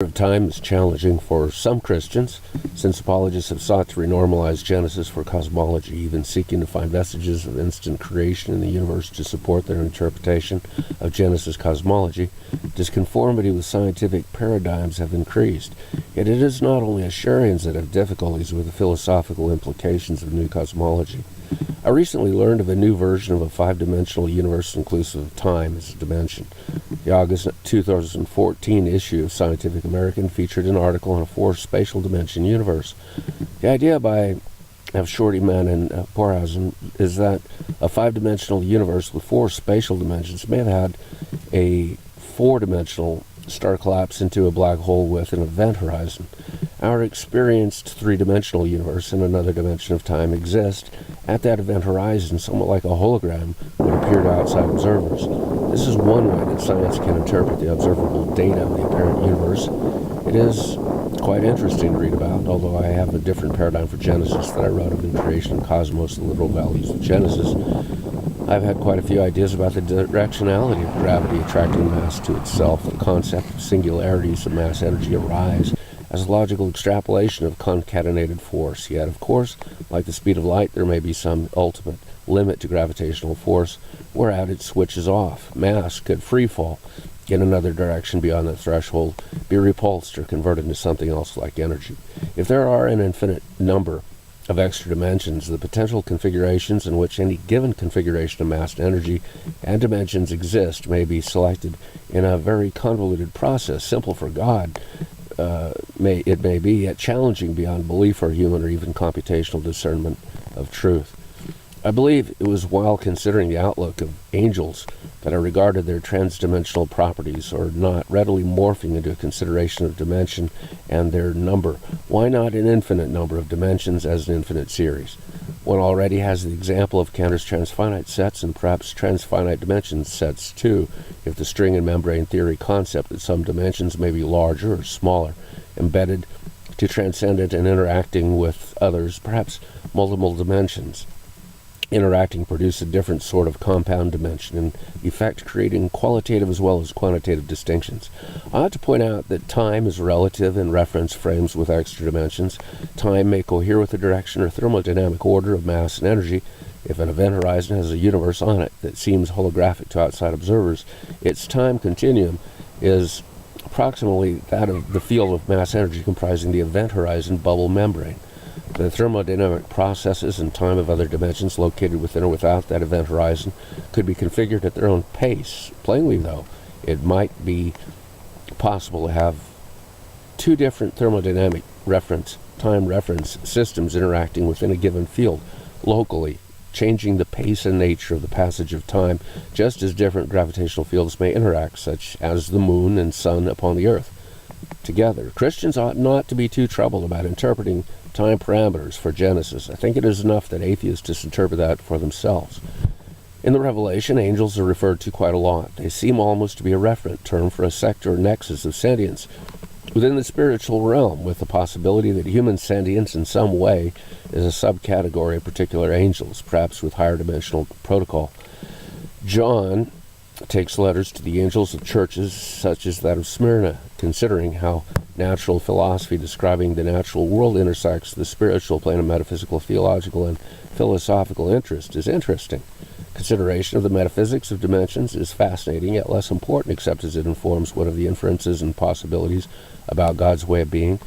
Of time is challenging for some Christians, since apologists have sought to renormalize Genesis for cosmology, even seeking to find vestiges of instant creation in the universe to support their interpretation of Genesis cosmology. Disconformity with scientific paradigms have increased. Yet it is not only Assyrians that have difficulties with the philosophical implications of new cosmology. I recently learned of a new version of a five-dimensional universe inclusive of time as a dimension. The August 2014 issue of Scientific American featured an article on a four-spatial dimension universe. The idea of Shorty, Mann, and Porhausen is that a five-dimensional universe with four spatial dimensions may have had a four-dimensional star collapse into a black hole with an event horizon. Our experienced three-dimensional universe in another dimension of time exists at that event horizon, somewhat like a hologram would appear to outside observers. This is one way that science can interpret the observable data of the apparent universe. It is quite interesting to read about, although I have a different paradigm for Genesis that I wrote of in Creation and Cosmos, the literal values of Genesis. I've had quite a few ideas about the directionality of gravity attracting mass to itself. The concept of singularities of mass energy arise as a logical extrapolation of concatenated force. Yet, of course, like the speed of light, there may be some ultimate limit to gravitational force, whereat it switches off. Mass could free fall in another direction beyond that threshold, be repulsed or converted into something else like energy. If there are an infinite number of extra dimensions, the potential configurations in which any given configuration of mass energy and dimensions exist may be selected in a very convoluted process, simple for God, it may be, yet challenging beyond belief or human or even computational discernment of truth. I believe it was while considering the outlook of angels that I regarded their transdimensional properties, or not readily morphing into a consideration of dimension and their number. Why not an infinite number of dimensions as an infinite series? One already has the example of Cantor's transfinite sets and perhaps transfinite dimension sets too, if the string and membrane theory concept that some dimensions may be larger or smaller, embedded to transcendent and interacting with others, perhaps multiple dimensions. Interacting produce a different sort of compound dimension, in effect creating qualitative as well as quantitative distinctions. I ought to point out that time is relative in reference frames with extra dimensions. Time may cohere with the direction or thermodynamic order of mass and energy. If an event horizon has a universe on it that seems holographic to outside observers, its time continuum is approximately that of the field of mass energy comprising the event horizon bubble membrane. The thermodynamic processes and time of other dimensions located within or without that event horizon could be configured at their own pace. Plainly, though, it might be possible to have two different thermodynamic time reference systems interacting within a given field locally, changing the pace and nature of the passage of time, just as different gravitational fields may interact, such as the moon and sun upon the earth together. Christians ought not to be too troubled about interpreting time parameters for Genesis. I think it is enough that atheists interpret that for themselves. In the Revelation, angels are referred to quite a lot. They seem almost to be a referent term for a sector or nexus of sentience within the spiritual realm, with the possibility that human sentience in some way is a subcategory of particular angels, perhaps with higher dimensional protocol. John takes letters to the angels of churches such as that of Smyrna, considering how natural philosophy describing the natural world intersects the spiritual plane of metaphysical, theological, and philosophical interest is interesting. Consideration of the metaphysics of dimensions is fascinating, yet less important, except as it informs one of the inferences and possibilities about God's way of being.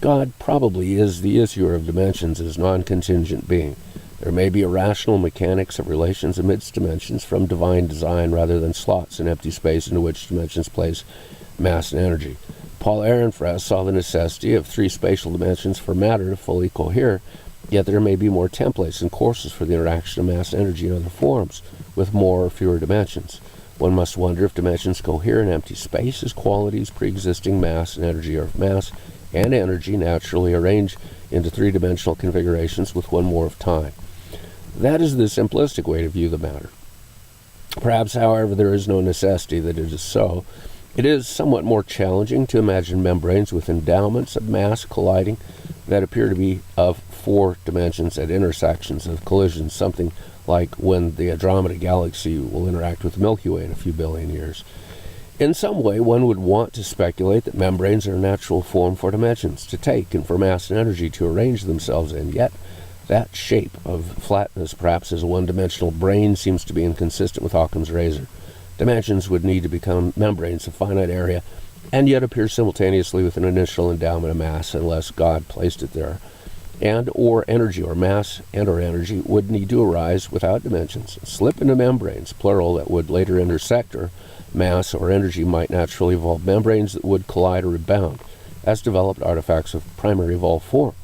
God probably is the issuer of dimensions as non-contingent being. There may be a rational mechanics of relations amidst dimensions from divine design rather than slots in empty space into which dimensions place mass and energy. Paul Ehrenfest saw the necessity of three spatial dimensions for matter to fully cohere, yet there may be more templates and courses for the interaction of mass and energy in other forms, with more or fewer dimensions. One must wonder if dimensions cohere in empty space as qualities pre-existing mass and energy, or if mass and energy naturally arrange into three-dimensional configurations with one more of time. That is the simplistic way to view the matter. Perhaps, however, there is no necessity that it is so. It is somewhat more challenging to imagine membranes with endowments of mass colliding that appear to be of four dimensions at intersections of collisions, something like when the Andromeda Galaxy will interact with the Milky Way in a few billion years. In some way, one would want to speculate that membranes are a natural form for dimensions to take and for mass and energy to arrange themselves in, yet that shape of flatness, perhaps as a one-dimensional brain, seems to be inconsistent with Occam's razor. Dimensions would need to become membranes of finite area and yet appear simultaneously with an initial endowment of mass unless God placed it there. And or energy or mass and or energy would need to arise without dimensions, slip into membranes, plural, that would later intersect, or mass or energy might naturally evolve membranes that would collide or rebound as developed artifacts of primary evolved form.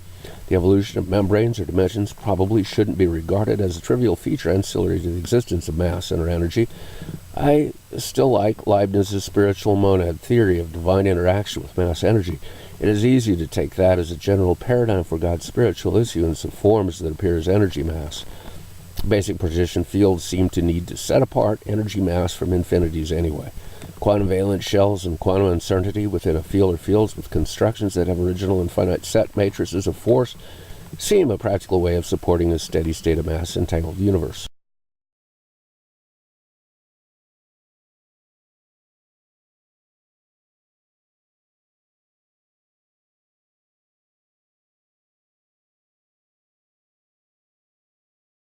The evolution of membranes or dimensions probably shouldn't be regarded as a trivial feature ancillary to the existence of mass and or energy. I still like Leibniz's spiritual monad theory of divine interaction with mass energy. It is easy to take that as a general paradigm for God's spiritual issuance of forms that appear as energy mass. Basic partition fields seem to need to set apart energy mass from infinities anyway. Quantum valence shells and quantum uncertainty within a field or fields with constructions that have original and finite set matrices of force seem a practical way of supporting a steady state of mass entangled universe.